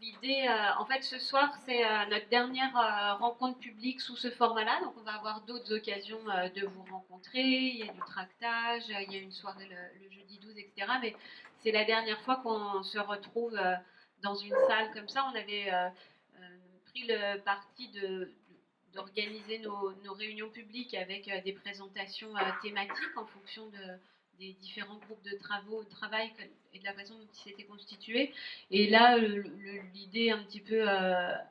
l'idée, en fait, ce soir, c'est notre dernière rencontre publique sous ce format-là. Donc, on va avoir d'autres occasions de vous rencontrer. Il y a du tractage, il y a une soirée le jeudi 12, etc. Mais c'est la dernière fois qu'on se retrouve dans une salle comme ça. On avait pris le parti d'organiser nos réunions publiques avec des présentations thématiques en fonction des différents groupes de travail et de la façon dont ils s'étaient constitués. Et là, l'idée un petit peu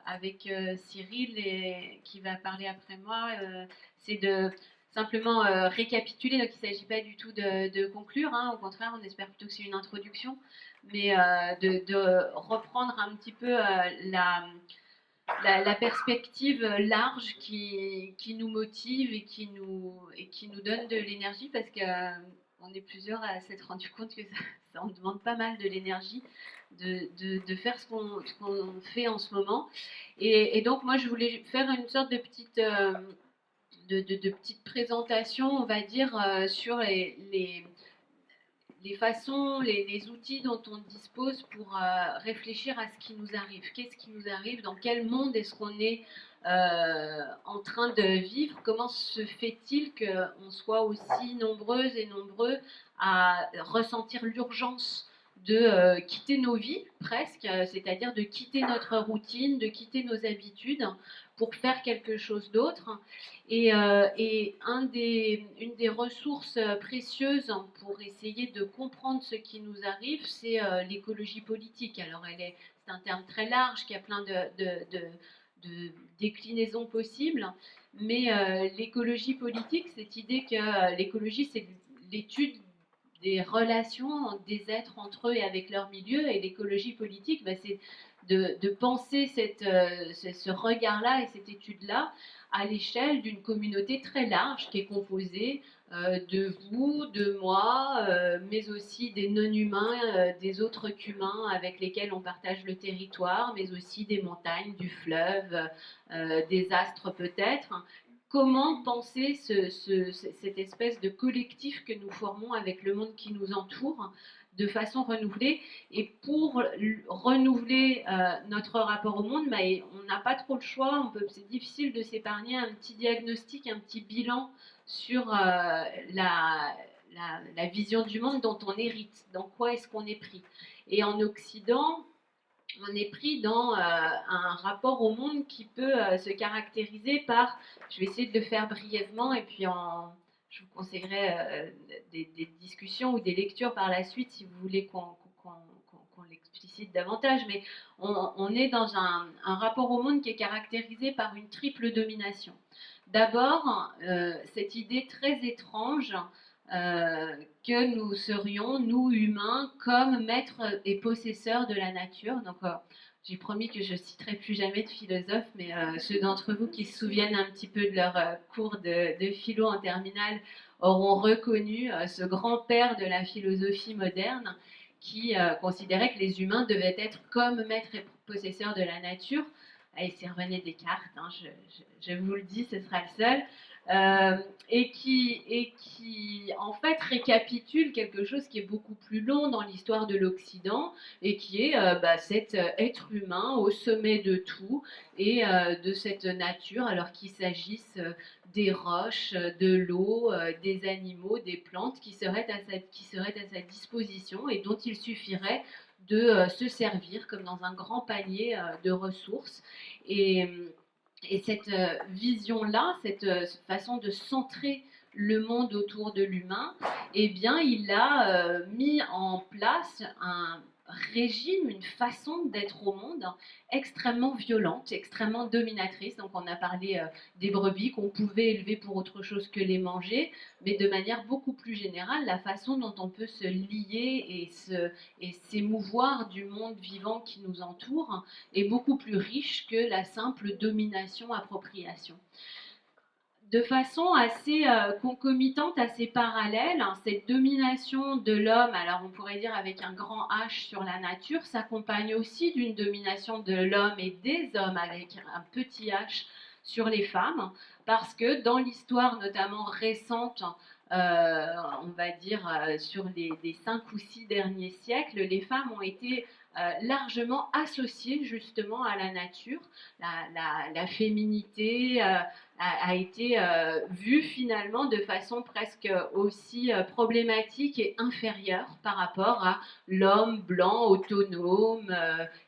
avec Cyril, qui va parler après moi, c'est de simplement récapituler. Donc, il ne s'agit pas du tout de conclure, hein, au contraire, on espère plutôt que c'est une introduction, mais de reprendre un petit peu la perspective large qui nous motive et qui nous donne de l'énergie, parce qu'on est plusieurs à s'être rendu compte que ça en demande pas mal de l'énergie de faire ce qu'on fait en ce moment. Et donc moi je voulais faire une sorte de petite présentation, on va dire, sur les façons, les outils dont on dispose pour réfléchir à ce qui nous arrive. Qu'est-ce qui nous arrive? Dans quel monde est-ce qu'on est en train de vivre? Comment se fait-il qu'on soit aussi nombreuses et nombreux à ressentir l'urgence de quitter nos vies, presque, c'est-à-dire de quitter notre routine, de quitter nos habitudes pour faire quelque chose d'autre? Et une des ressources précieuses pour essayer de comprendre ce qui nous arrive, c'est l'écologie politique. Alors, c'est un terme très large qui a plein de déclinaisons possibles, mais l'écologie politique, cette idée que l'écologie, c'est l'étude des relations des êtres entre eux et avec leur milieu, et l'écologie politique, c'est de penser ce regard-là et cette étude-là à l'échelle d'une communauté très large qui est composée de vous, de moi, mais aussi des non-humains, des autres qu'humains avec lesquels on partage le territoire, mais aussi des montagnes, du fleuve, des astres peut-être. Comment penser cette espèce de collectif que nous formons avec le monde qui nous entoure de façon renouvelée? Et pour renouveler notre rapport au monde, on n'a pas trop le choix. C'est difficile de s'épargner un petit diagnostic, un petit bilan sur la vision du monde dont on hérite. Dans quoi est-ce qu'on est pris? Et en Occident, on est pris dans un rapport au monde qui peut se caractériser par, je vais essayer de le faire brièvement, et puis je vous conseillerais des discussions ou des lectures par la suite si vous voulez qu'on l'explicite davantage, mais on est dans un rapport au monde qui est caractérisé par une triple domination. D'abord, cette idée très étrange que nous serions, nous humains, comme maîtres et possesseurs de la nature. Donc, j'ai promis que je ne citerai plus jamais de philosophes, mais ceux d'entre vous qui se souviennent un petit peu de leur cours de philo en terminale auront reconnu ce grand-père de la philosophie moderne qui considérait que les humains devaient être comme maîtres et possesseurs de la nature. Et c'est René Descartes, hein, je vous le dis, ce sera le seul. Et qui en fait récapitule quelque chose qui est beaucoup plus long dans l'histoire de l'Occident et qui est cet être humain au sommet de tout et de cette nature, alors qu'il s'agisse des roches, de l'eau, des animaux, des plantes qui seraient à sa disposition et dont il suffirait de se servir comme dans un grand panier de ressources. Et cette vision-là, cette façon de centrer le monde autour de l'humain, eh bien, il a mis en place un régime, une façon d'être au monde extrêmement violente, extrêmement dominatrice. Donc, on a parlé des brebis qu'on pouvait élever pour autre chose que les manger, mais de manière beaucoup plus générale, la façon dont on peut se lier et s'émouvoir du monde vivant qui nous entoure est beaucoup plus riche que la simple domination-appropriation. De façon assez concomitante, assez parallèle, hein, cette domination de l'homme, alors on pourrait dire avec un grand H sur la nature, s'accompagne aussi d'une domination de l'homme et des hommes avec un petit H sur les femmes, parce que dans l'histoire notamment récente on va dire, sur les 5 ou 6 derniers siècles, les femmes ont été largement associées justement à la nature. La féminité a été vue finalement de façon presque aussi problématique et inférieure par rapport à l'homme blanc, autonome,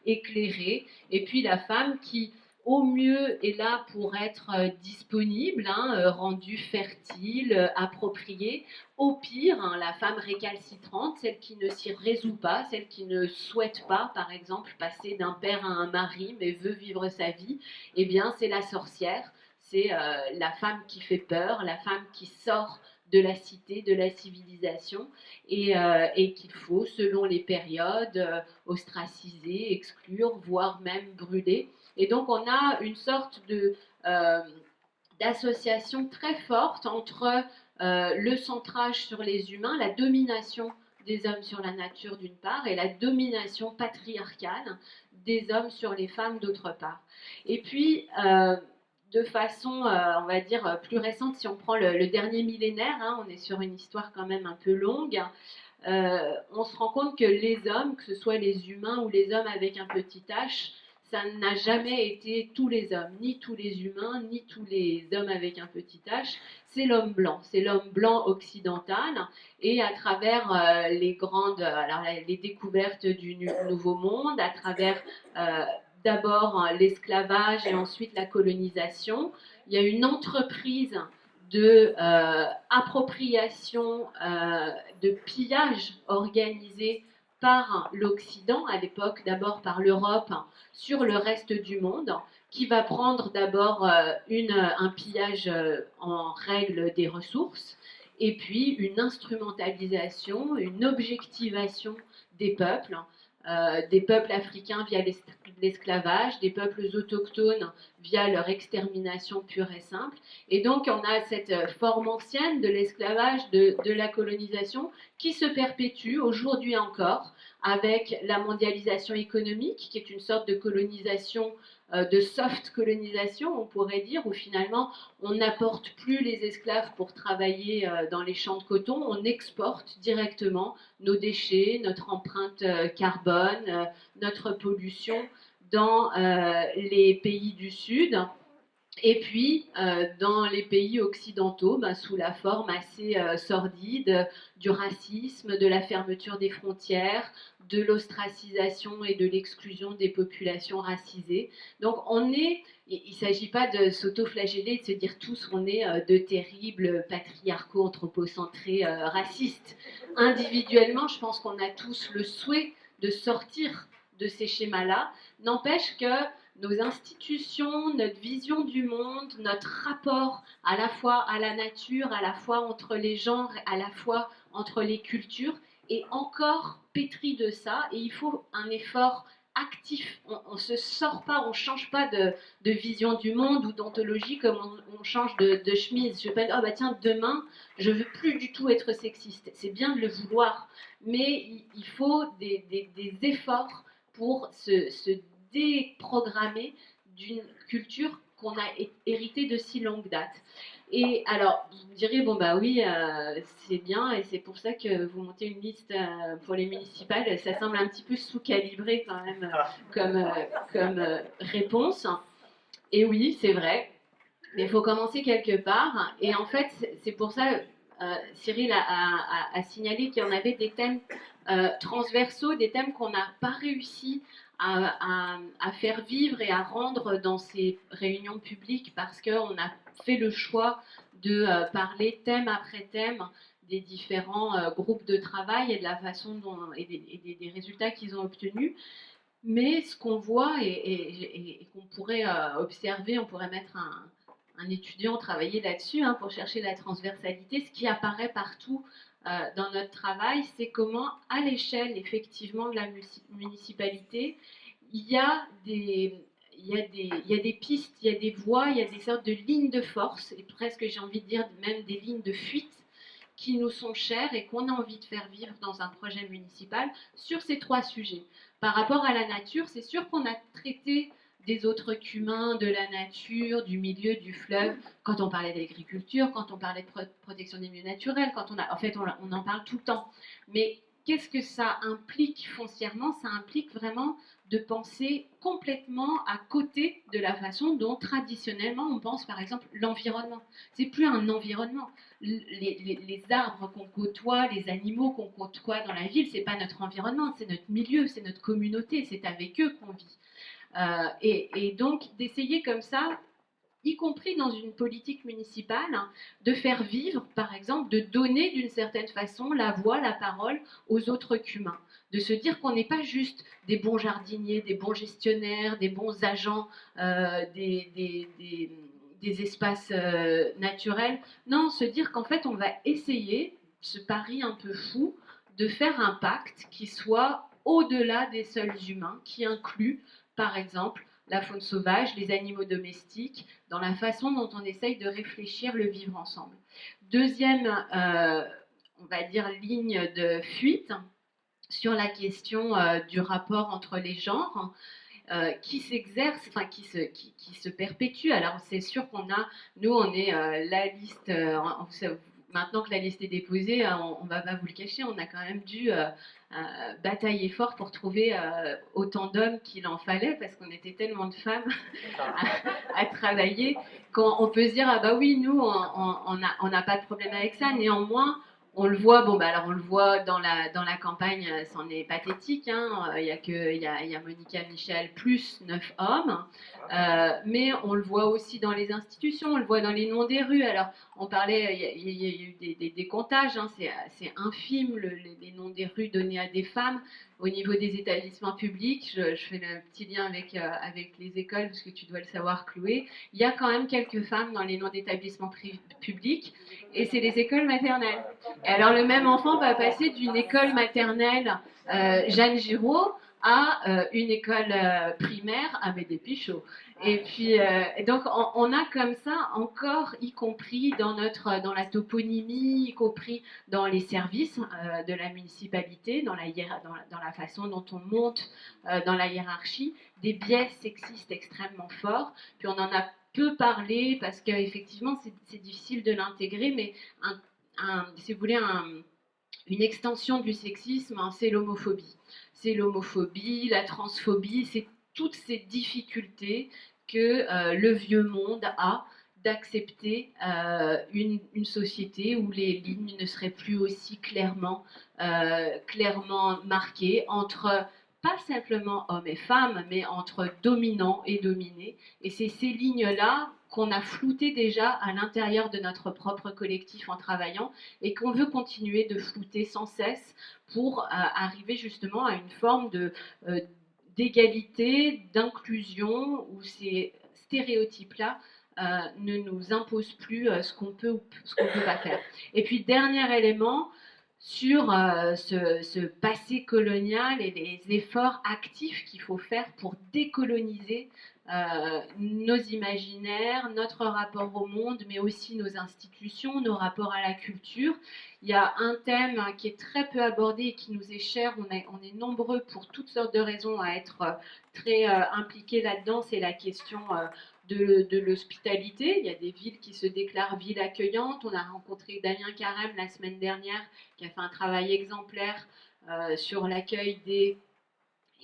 éclairé, et puis la femme qui au mieux est là pour être disponible, rendue fertile, appropriée. Au pire, la femme récalcitrante, celle qui ne s'y résout pas, celle qui ne souhaite pas, par exemple, passer d'un père à un mari, mais veut vivre sa vie, eh bien, c'est la sorcière, c'est la femme qui fait peur, la femme qui sort de la cité, de la civilisation, et qu'il faut, selon les périodes, ostraciser, exclure, voire même brûler. Et donc, on a une sorte d'association très forte entre le centrage sur les humains, la domination des hommes sur la nature d'une part, et la domination patriarcale des hommes sur les femmes d'autre part. Et puis, de façon, on va dire, plus récente, si on prend le dernier millénaire, on est sur une histoire quand même un peu longue, on se rend compte que les hommes, que ce soit les humains ou les hommes avec un petit h, ça n'a jamais été tous les hommes, ni tous les humains, ni tous les hommes avec un petit h. C'est l'homme blanc occidental, et à travers les découvertes du Nouveau Monde, à travers d'abord l'esclavage et ensuite la colonisation, il y a une entreprise de appropriation, de pillage organisé par l'Occident, à l'époque d'abord par l'Europe, sur le reste du monde, qui va prendre d'abord un pillage en règle des ressources, et puis une instrumentalisation, une objectivation des peuples africains via l'esclavage, des peuples autochtones via leur extermination pure et simple. Et donc on a cette forme ancienne de l'esclavage, de la colonisation, qui se perpétue aujourd'hui encore avec la mondialisation économique, qui est une sorte de colonisation, de soft colonisation, on pourrait dire, où finalement on n'apporte plus les esclaves pour travailler dans les champs de coton, on exporte directement nos déchets, notre empreinte carbone, notre pollution dans les pays du Sud. Et puis, dans les pays occidentaux, sous la forme assez sordide du racisme, de la fermeture des frontières, de l'ostracisation et de l'exclusion des populations racisées. Donc, il ne s'agit pas de s'auto-flageller, de se dire tous on est de terribles patriarcaux, anthropocentrés, racistes. Individuellement, je pense qu'on a tous le souhait de sortir de ces schémas-là. N'empêche que nos institutions, notre vision du monde, notre rapport à la fois à la nature, à la fois entre les genres, à la fois entre les cultures, est encore pétri de ça, et il faut un effort actif. On ne se sort pas, on ne change pas de vision du monde ou d'ontologie comme on change de chemise. Je ne vais pas dire, oh bah tiens, demain, je ne veux plus du tout être sexiste. C'est bien de le vouloir, mais il faut des efforts pour se déprogrammer d'une culture qu'on a héritée de si longue date. Et alors, vous me direz, bon bah oui, c'est bien, et c'est pour ça que vous montez une liste pour les municipales, ça semble un petit peu sous-calibré quand même comme réponse. Et oui, c'est vrai, mais il faut commencer quelque part. Et en fait, c'est pour ça, Cyril a signalé qu'il y en avait des thèmes transversaux, des thèmes qu'on n'a pas réussi à faire vivre et à rendre dans ces réunions publiques parce qu'on a fait le choix de parler thème après thème des différents groupes de travail et de la façon dont, et des résultats qu'ils ont obtenus. Mais ce qu'on voit et qu'on pourrait observer, on pourrait mettre un étudiant travailler là-dessus pour chercher la transversalité, ce qui apparaît partout dans notre travail, c'est comment, à l'échelle effectivement de la municipalité, il y a des pistes, il y a des voies, il y a des sortes de lignes de force, et presque j'ai envie de dire même des lignes de fuite qui nous sont chères et qu'on a envie de faire vivre dans un projet municipal sur ces 3 sujets. Par rapport à la nature, c'est sûr qu'on a traité des autres qu'humains, de la nature, du milieu, du fleuve, quand on parlait d'agriculture, quand on parlait de protection des milieux naturels, en fait, on en parle tout le temps. Mais qu'est-ce que ça implique foncièrement? Ça implique vraiment de penser complètement à côté de la façon dont traditionnellement on pense par exemple l'environnement. C'est plus un environnement. Les arbres qu'on côtoie, les animaux qu'on côtoie dans la ville, c'est pas notre environnement, c'est notre milieu, c'est notre communauté, c'est avec eux qu'on vit. Et donc d'essayer comme ça, y compris dans une politique municipale, de faire vivre, par exemple, de donner d'une certaine façon la voix, la parole aux autres qu'humains. De se dire qu'on n'est pas juste des bons jardiniers, des bons gestionnaires, des bons agents des espaces naturels. Non, se dire qu'en fait, on va essayer, ce pari un peu fou, de faire un pacte qui soit au-delà des seuls humains, qui inclut, par exemple, la faune sauvage, les animaux domestiques, dans la façon dont on essaye de réfléchir le vivre ensemble. Deuxième, on va dire, ligne de fuite sur la question du rapport entre les genres. Qui s'exerce, enfin qui se perpétue. Alors c'est sûr qu'on a, nous on est la liste, maintenant que la liste est déposée, on ne va pas vous le cacher, on a quand même dû batailler fort pour trouver autant d'hommes qu'il en fallait, parce qu'on était tellement de femmes à travailler, qu'on peut se dire, ah bah oui, nous on n'a pas de problème avec ça, néanmoins, on le voit, bon, bah alors on le voit dans la campagne, c'en est pathétique. Hein, il y a Monica Michel plus 9 hommes. Mais on le voit aussi dans les institutions, on le voit dans les noms des rues. Alors, on parlait, il y a eu des comptages, hein, c'est infime les noms des rues donnés à des femmes. Au niveau des établissements publics, je fais le petit lien avec les écoles, parce que tu dois le savoir, Chloé. Il y a quand même quelques femmes dans les noms d'établissements publics, et c'est les écoles maternelles. Et alors, le même enfant va passer d'une école maternelle Jeanne Giraud à une école primaire à Médé-Pichot. Et puis, donc, on a comme ça encore, y compris dans la toponymie, y compris dans les services de la municipalité, dans la façon dont on monte dans la hiérarchie, des biais sexistes extrêmement forts. Puis on en a peu parlé parce qu'effectivement, c'est difficile de l'intégrer, mais si vous voulez, une extension du sexisme, hein, c'est l'homophobie. C'est l'homophobie, la transphobie, c'est toutes ces difficultés que le vieux monde a d'accepter une société où les lignes ne seraient plus aussi clairement marquées entre pas simplement hommes et femmes, mais entre dominants et dominés. Et c'est ces lignes-là qu'on a floutées déjà à l'intérieur de notre propre collectif en travaillant et qu'on veut continuer de flouter sans cesse pour arriver justement à une forme d'égalité, d'inclusion, où ces stéréotypes-là ne nous imposent plus ce qu'on peut ou ce qu'on ne peut pas faire. Et puis, dernier élément, sur ce passé colonial et les efforts actifs qu'il faut faire pour décoloniser nos imaginaires, notre rapport au monde, mais aussi nos institutions, nos rapports à la culture. Il y a un thème qui est très peu abordé et qui nous est cher. On est nombreux pour toutes sortes de raisons à être très impliqués là-dedans. C'est la question de l'hospitalité. Il y a des villes qui se déclarent villes accueillantes. On a rencontré Damien Carême la semaine dernière qui a fait un travail exemplaire sur l'accueil des...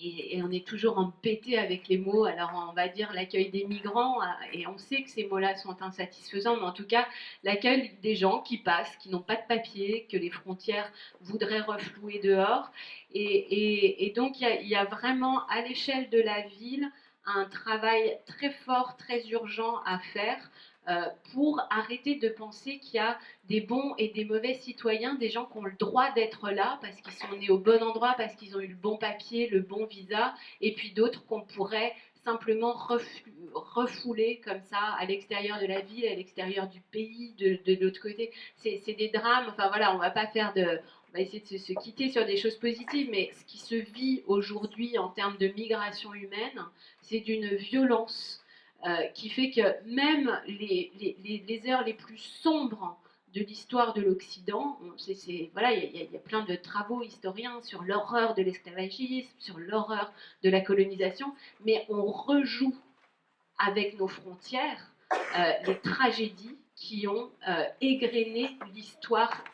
Et on est toujours embêté avec les mots, alors on va dire l'accueil des migrants, et on sait que ces mots-là sont insatisfaisants, mais en tout cas l'accueil des gens qui passent, qui n'ont pas de papier, que les frontières voudraient reflouer dehors. Et donc il y a vraiment à l'échelle de la ville un travail très fort, très urgent à faire pour arrêter de penser qu'il y a des bons et des mauvais citoyens, des gens qui ont le droit d'être là parce qu'ils sont nés au bon endroit, parce qu'ils ont eu le bon papier, le bon visa, et puis d'autres qu'on pourrait simplement refouler comme ça à l'extérieur de la ville, à l'extérieur du pays, de l'autre côté. C'est des drames, enfin voilà, on va pas faire de... On va essayer de se quitter sur des choses positives, mais ce qui se vit aujourd'hui en termes de migration humaine, c'est d'une violence qui fait que même les heures les plus sombres de l'histoire de l'Occident, voilà, il y a plein de travaux historiens sur l'horreur de l'esclavagisme, sur l'horreur de la colonisation, mais on rejoue avec nos frontières les tragédies qui ont égrené l'histoire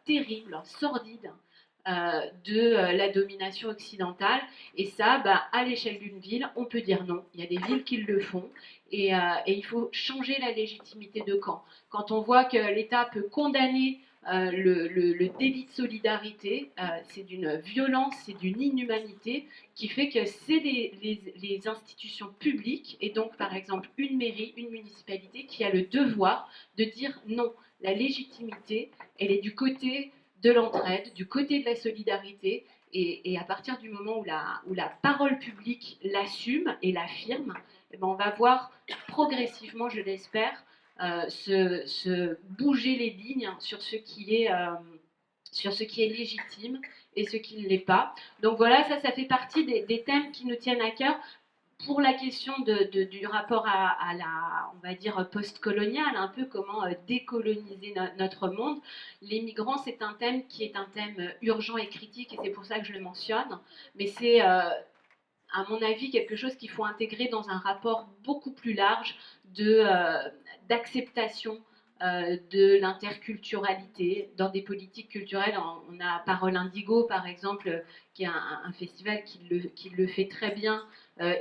terrible, sordide de la domination occidentale. Et ça, à l'échelle d'une ville, on peut dire non. Il y a des villes qui le font. Et il faut changer la légitimité de camp. Quand on voit que l'État peut condamner le délit de solidarité, c'est d'une violence, c'est d'une inhumanité qui fait que c'est les institutions publiques, et donc par exemple une mairie, une municipalité, qui a le devoir de dire non. La légitimité, elle est du côté de l'entraide, du côté de la solidarité, et à partir du moment où la parole publique l'assume et l'affirme, eh ben on va voir progressivement, je l'espère, se bouger les lignes sur ce qui est légitime et ce qui ne l'est pas. Donc voilà, ça fait partie des thèmes qui nous tiennent à cœur. Pour la question du rapport à la, on va dire, post-coloniale, un peu comment décoloniser notre monde, les migrants, c'est un thème qui est un thème urgent et critique, et c'est pour ça que je le mentionne. Mais c'est, à mon avis, quelque chose qu'il faut intégrer dans un rapport beaucoup plus large d'acceptation de l'interculturalité dans des politiques culturelles. On a Parole Indigo, par exemple, qui est un festival qui le fait très bien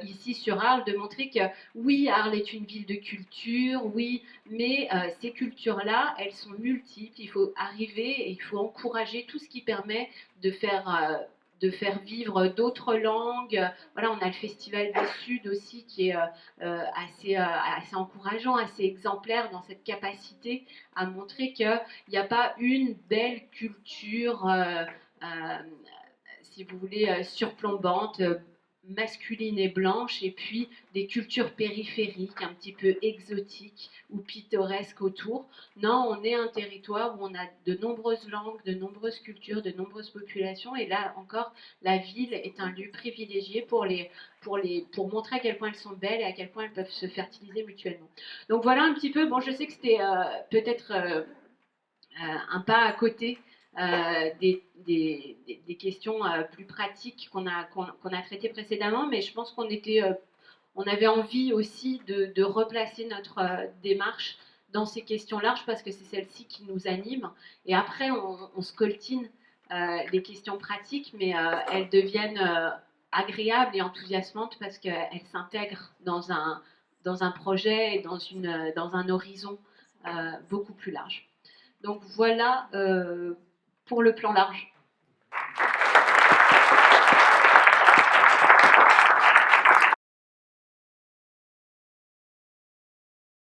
ici sur Arles, de montrer que oui, Arles est une ville de culture, oui, mais ces cultures-là, elles sont multiples. Il faut arriver et il faut encourager tout ce qui permet de faire vivre d'autres langues. Voilà, on a le Festival des Suds aussi qui est assez encourageant, assez exemplaire dans cette capacité à montrer qu'il n'y a pas une belle culture, si vous voulez, surplombante, masculine et blanche, et puis des cultures périphériques, un petit peu exotiques ou pittoresques autour. Non, on est un territoire où on a de nombreuses langues, de nombreuses cultures, de nombreuses populations, et là encore, la ville est un lieu privilégié pour montrer à quel point elles sont belles et à quel point elles peuvent se fertiliser mutuellement. Donc voilà un petit peu, bon, je sais que c'était peut-être un pas à côté des questions plus pratiques qu'on a traitées précédemment, mais je pense on avait envie aussi de replacer notre démarche dans ces questions larges, parce que c'est celles-ci qui nous animent. Et après, on scoltine les questions pratiques, mais elles deviennent agréables et enthousiasmantes parce qu'elles s'intègrent dans un projet et dans un horizon beaucoup plus large. Donc voilà pour le plan large.